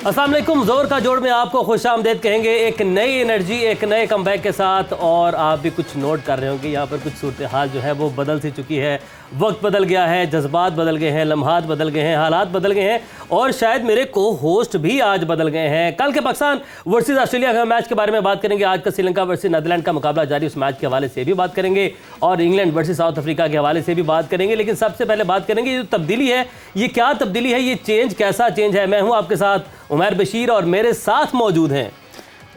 अस्सलाम वालेकुम। जोर का जोड़ में आपको खुशामदीद कहेंगे एक नई एनर्जी, एक नए कमबैक के साथ। और आप भी कुछ नोट कर रहे होंगे, यहाँ पर कुछ सूरत हाल जो है वो बदल सी चुकी है। वक्त बदल गया है, जज्बात बदल गए हैं, लम्हात बदल गए हैं, हालात बदल गए हैं और शायद मेरे को होस्ट भी आज बदल गए हैं। कल के पाकिस्तान वर्सेस ऑस्ट्रेलिया का मैच के बारे में बात करेंगे। आज का श्रीलंका वर्सेस नीदरलैंड का मुकाबला जारी, उस मैच के हवाले से भी बात करेंगे और इंग्लैंड वर्सेस साउथ अफ्रीका के हवाले से भी बात करेंगे। लेकिन सबसे पहले बात करेंगे ये जो तब्दीली है, ये क्या तब्दीली है, ये चेंज कैसा चेंज है। मैं हूँ आपके साथ उमैर बशीर और मेरे साथ मौजूद हैं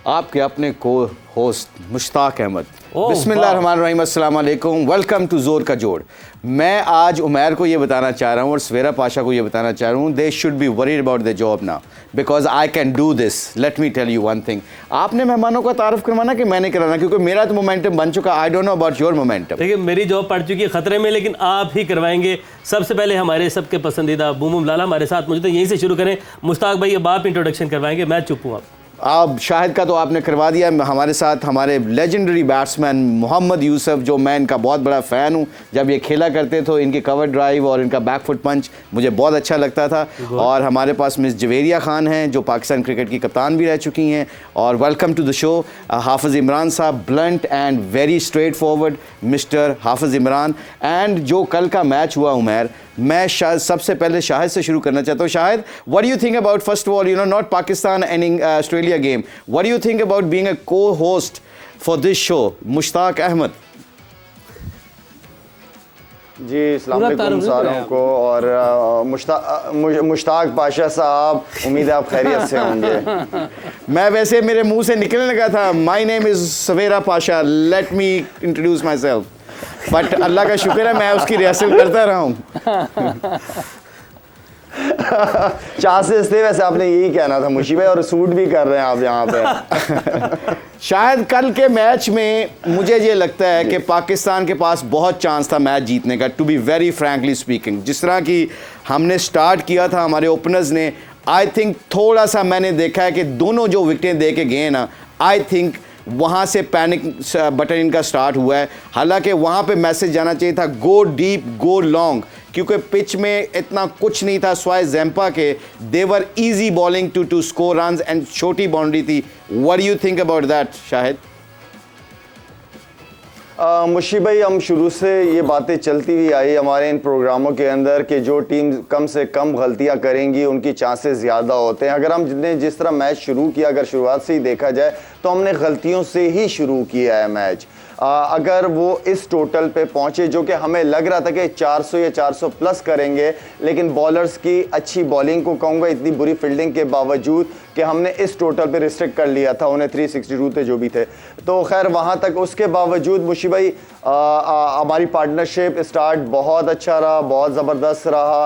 आपके अपने को होस्ट मुश्ताक अहमद। बिस्मिल्लाहिर्रहमानिर्रहीम, अस्सलाम वालेकुम, वेलकम टू जोर का जोड़। मैं आज उमैर को ये बताना चाह रहा हूँ और सवेरा पाशा को ये बताना चाह रहा हूँ, they should be worried about the job now because I can do this. Let me tell you one thing, आपने मेहमानों का तारुफ करवाना कि मैंने कराना, क्योंकि मेरा तो मोमेंटम बन चुका। I don't know about your momentum. देखिए, मेरी जॉब पड़ चुकी है खतरे में, लेकिन आप ही करवाएंगे। सबसे पहले हमारे सबके पसंदीदा बूम लाला हमारे साथ मुझे तो यहीं से शुरू करें। मुश्ताक भाई, अब आप इंट्रोडक्शन करवाएंगे, मैं चुप हूँ। अब शाहिद का तो आपने करवा दिया। हमारे साथ हमारे लेजेंडरी बैट्समैन मोहम्मद यूसुफ, जो मैं इनका बहुत बड़ा फ़ैन हूँ। जब ये खेला करते तो इनकी कवर ड्राइव और इनका बैक फुट पंच मुझे बहुत अच्छा लगता था। और हमारे पास मिस जवेरिया खान हैं, जो पाकिस्तान क्रिकेट की कप्तान भी रह चुकी हैं। और वेलकम टू द शो हाफिज़ इमरान साहब, blunt and very straight forward mister हाफिज़ इमरान। एंड जो कल का मैच हुआ उमैर, मैं सबसे पहले शाहिद से शुरू करना चाहता हूँ। Shahid, what do you think about, first of all, you know, not Pakistan and Australia game, what do you think about being a co-host for this show? Mushtaq Ahmed ji, अस्सलाम वालेकुम सारों को। और मुश्ताक पाशा साहब, उम्मीद है आप खैरियत से होंगे। मैं वैसे मेरे मुंह से निकलने लगा था, my name is Sawera Pasha, let me introduce myself, but Allah का शुक्र है मैं उसकी रिहर्सल करता रहा हूँ। चांसेस थे, वैसे आपने यही कहना था मुशी भाई, और सूट भी कर रहे हैं आप यहाँ पे। शायद कल के मैच में मुझे ये लगता है कि पाकिस्तान के पास बहुत चांस था मैच जीतने का, to be very frankly speaking. जिस तरह की हमने स्टार्ट किया था हमारे ओपनर्स ने, आई थिंक थोड़ा सा मैंने देखा है कि दोनों जो विकेटें दे के गए ना, आई थिंक वहाँ से पैनिक बटन इनका स्टार्ट हुआ है। हालांकि वहाँ पे मैसेज जाना चाहिए था, गो डीप गो लॉन्ग, क्योंकि पिच में इतना कुछ नहीं था स्वाय जैम्पा के। देवर easy bowling to score runs and छोटी बाउंड्री थी। What do you think about that Shahid? Mushi भाई, हम शुरू से ये बातें चलती हुई आई हमारे इन प्रोग्रामों के अंदर कि जो टीम कम से कम गलतियां करेंगी उनकी चांसेस ज़्यादा होते हैं। अगर हमने जिस तरह मैच शुरू किया, अगर शुरुआत से ही देखा जाए तो हमने गलतियों से ही शुरू किया है मैच। अगर वो इस टोटल पे पहुंचे जो कि हमें लग रहा था कि 400 या 400 प्लस करेंगे, लेकिन बॉलर्स की अच्छी बॉलिंग को कहूँगा, इतनी बुरी फील्डिंग के बावजूद कि हमने इस टोटल पे रिस्ट्रिक्ट कर लिया था उन्हें, 362 थे जो भी थे। तो खैर वहाँ तक उसके बावजूद मुशी भाई हमारी पार्टनरशिप स्टार्ट बहुत अच्छा रहा, बहुत ज़बरदस्त रहा।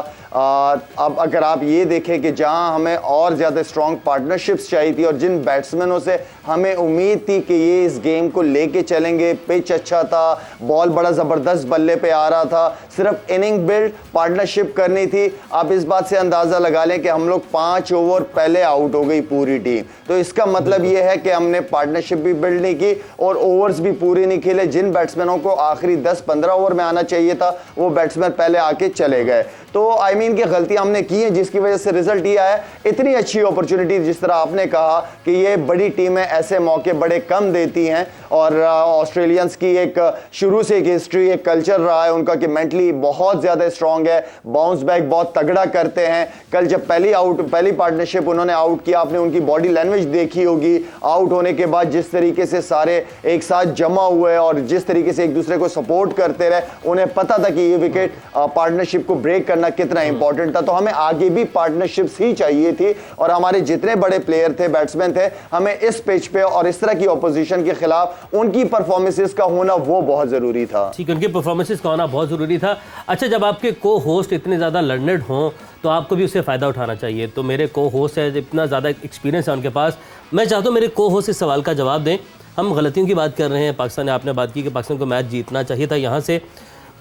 अब अगर आप ये देखें कि जहां हमें और ज़्यादा स्ट्रॉन्ग पार्टनरशिप्स चाहिए थी और जिन बैट्समैनों से हमें उम्मीद थी कि ये इस गेम को लेके चलेंगे, पिच अच्छा था, बॉल बड़ा ज़बरदस्त बल्ले पे आ रहा था, सिर्फ इनिंग बिल्ड पार्टनरशिप करनी थी। आप इस बात से अंदाज़ा लगा लें कि हम लोग 5 ओवर पहले आउट हो गई पूरी टीम। तो इसका मतलब ये है कि हमने पार्टनरशिप भी बिल्ड नहीं की और ओवर्स भी पूरे नहीं खेले। जिन बैट्समैनों को आखिरी 10-15 ओवर में आना चाहिए था, वो बैट्समैन पहले आके चले गए। तो आई मीन की गलतियां हमने की हैं, जिसकी वजह से रिजल्ट ये आया। इतनी अच्छी अपॉर्चुनिटी, जिस तरह आपने कहा कि ये बड़ी टीमें ऐसे मौके बड़े कम देती हैं, और ऑस्ट्रेलियंस की एक शुरू से एक हिस्ट्री, एक कल्चर रहा है उनका कि मेंटली बहुत ज़्यादा स्ट्रांग है, बाउंस बैक बहुत तगड़ा करते हैं। कल जब पहली पार्टनरशिप उन्होंने आउट किया, आपने उनकी बॉडी लैंग्वेज देखी होगी आउट होने के बाद, जिस तरीके से सारे एक साथ जमा हुए और जिस तरीके से एक दूसरे को सपोर्ट करते रहे। उन्हें पता था कि ये विकेट पार्टनरशिप को ब्रेक करना कितना इंपॉर्टेंट था। तो हमें आगे भी पार्टनरशिप्स ही चाहिए थी, और हमारे जितने बड़े प्लेयर थे, बैट्समैन थे, हमें इस पिच पे और इस तरह की ऑपोजिशन के खिलाफ उनकी परफॉर्मेंसेस का होना वो बहुत जरूरी था। ठीक है, उनकी परफॉर्मेंसेस का होना बहुत जरूरी था। अच्छा, जब आपके को होस्ट इतने ज़्यादा लर्नड हों तो आपको भी उससे फ़ायदा उठाना चाहिए। तो मेरे को होस्ट है, इतना ज़्यादा एक्सपीरियंस है उनके पास, मैं चाहता हूँ मेरे को होस्ट इस सवाल का जवाब दें। हम गलतियों की बात कर रहे हैं, पाकिस्तान ने, आपने बात की कि पाकिस्तान को मैच जीतना चाहिए था यहाँ से।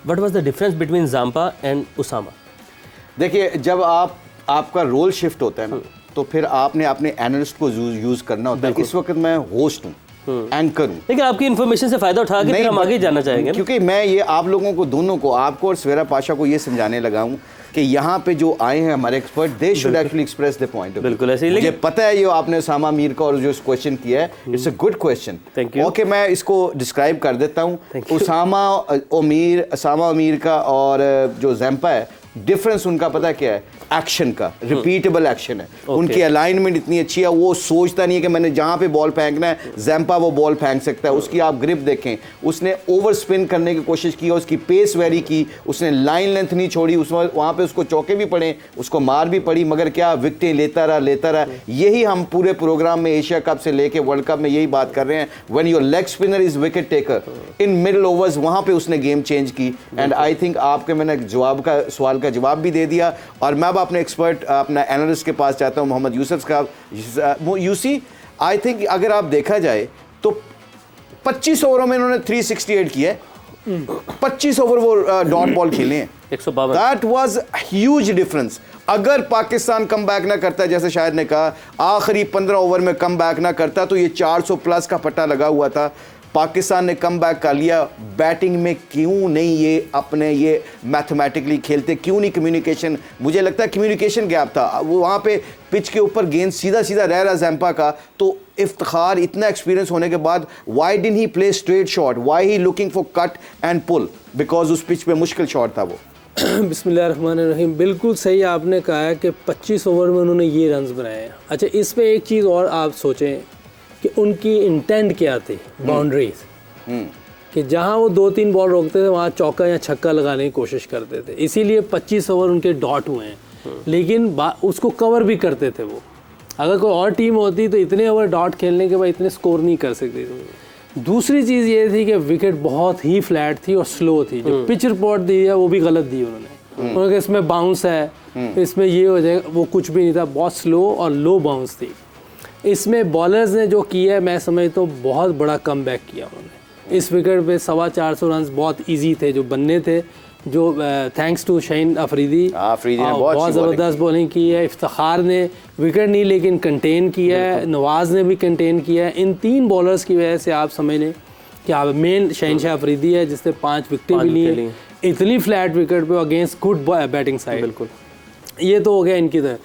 What was the difference between Zampa and Usama? देखिए, जब आपका रोल शिफ्ट होता है ना, तो फिर आपने अपने एनालिस्ट को यूज़ करना होता है। इस वक्त मैं होस्ट हूँ, एंकर हूँ। लेकिन आपकी इन्फॉर्मेशन से फायदा उठा के फिर हम आगे जाना चाहेंगे ना? क्योंकि मैं ये आप लोगों को दोनों को, आपको और सवेरा पाशा को ये समझाने लगा हूँ कि यहाँ पे जो आए हैं हमारे expert, they should actually express the point. बिल्कुल ऐसे ही। मुझे पता है ये आपने उसामा मीर का और जो क्वेश्चन किया है, it's a good question. Thank you. Okay, मैं इसको डिस्क्राइब कर देता हूँ। Thank you. उसामा अमीर का और जो जैम्पा है, डिफरेंस उनका पता क्या है? एक्शन का, रिपीटेबल एक्शन है। उनकी अलाइनमेंट इतनी अच्छी है, वो सोचता नहीं है कि मैंने जहां पे बॉल फेंकना है, जैम्पा वो बॉल फेंक सकता है। उसकी आप ग्रिप देखें, उसने ओवर स्पिन करने की कोशिश की, उसकी पेस वेरी की, उसने लाइन लेंथ नहीं छोड़ी, उसमें वहां पे उसको चौके भी पड़े, उसको मार भी पड़ी, मगर क्या विकेटें लेता रहा। यही हम पूरे प्रोग्राम में एशिया कप से लेके वर्ल्ड कप में यही बात कर रहे हैं। When your leg spinner is wicket taker in middle overs, वहां पे उसने गेम चेंज की। एंड आई थिंक आपके मैंने सवाल का जवाब भी दे दिया। और मैं अब अपने एक्सपर्ट, अपना एनालिस्ट के पास जाता हूं, मोहम्मद यूसुफ का। यूसी, आई थिंक अगर आप देखा जाए तो 25 ओवरों में इन्होंने 368 किया है। 25 ओवर वो डॉट बॉल खेले हैं, 152। That was huge difference. अगर पाकिस्तान कम बैक ना करता, जैसे शायद ने कहा, आखिरी 15 ओवर में कम बैक ना करता तो ये 400 प्लस का पट्टा लगा हुआ था। पाकिस्तान ने कम बैक कर लिया। बैटिंग में क्यों नहीं ये अपने ये मैथमेटिकली खेलते, क्यों नहीं कम्युनिकेशन? मुझे लगता है कम्युनिकेशन गैप था वो वहाँ पे। पिच के ऊपर गेंद सीधा सीधा रह रहा जैम्पा का, तो इफ्तिखार इतना एक्सपीरियंस होने के बाद why didn't he play straight shot, why he looking for cut and pull, because उस पिच पे मुश्किल शॉट था वो। बिस्मिल्लाहिर्रहमानिर्रहीम, बिल्कुल सही आपने कहा है कि 25 ओवर में उन्होंने ये रन्स बनाए हैं। अच्छा, इसमें एक चीज़ और आप सोचें कि उनकी इंटेंट क्या थी, बाउंड्रीज, कि जहां वो 2-3 बॉल रोकते थे वहां चौका या छक्का लगाने की कोशिश करते थे, इसीलिए 25 ओवर उनके डॉट हुए हैं। लेकिन उसको कवर भी करते थे वो। अगर कोई और टीम होती तो इतने ओवर डॉट खेलने के बाद इतने स्कोर नहीं कर सकती थी। दूसरी चीज़ ये थी कि विकेट बहुत ही फ्लैट थी और स्लो थी। जो पिच रिपोर्ट दी है वो भी गलत दी उन्होंने। उन्होंने इसमें बाउंस है, इसमें ये हो जाएगा, वो कुछ भी नहीं था, बहुत स्लो और लो बाउंस थी। इसमें बॉलर्स ने जो किया है, मैं समझता हूँ बहुत बड़ा कमबैक किया उन्होंने। इस विकेट पे 425 रन बहुत इजी थे जो बनने थे, जो थैंक्स टू शाहीन अफरीदी ने बहुत ज़बरदस्त बॉलिंग की है। इफ्तिखार ने विकेट नहीं लेकिन कंटेन किया है, नवाज़ ने भी कंटेन किया है। इन 3 बॉलर्स की वजह से आप समझ लें कि आप मेन शहनशाह अफरीदी है जिसने 5 विकेटें भी ली हैं इतनी फ्लैट विकेट पे अगेंस्ट गुड बैटिंग साइड। बिल्कुल, ये तो हो गया इनकी तरह।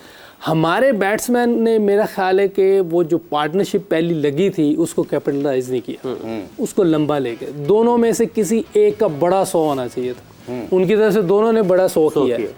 हमारे बैट्समैन ने, मेरा ख्याल है कि वो जो पार्टनरशिप पहली लगी थी उसको कैपिटलाइज नहीं किया, उसको लंबा लेके। दोनों में से किसी एक का बड़ा 100 होना चाहिए था, उनकी तरफ से दोनों ने बड़ा 100 किया है।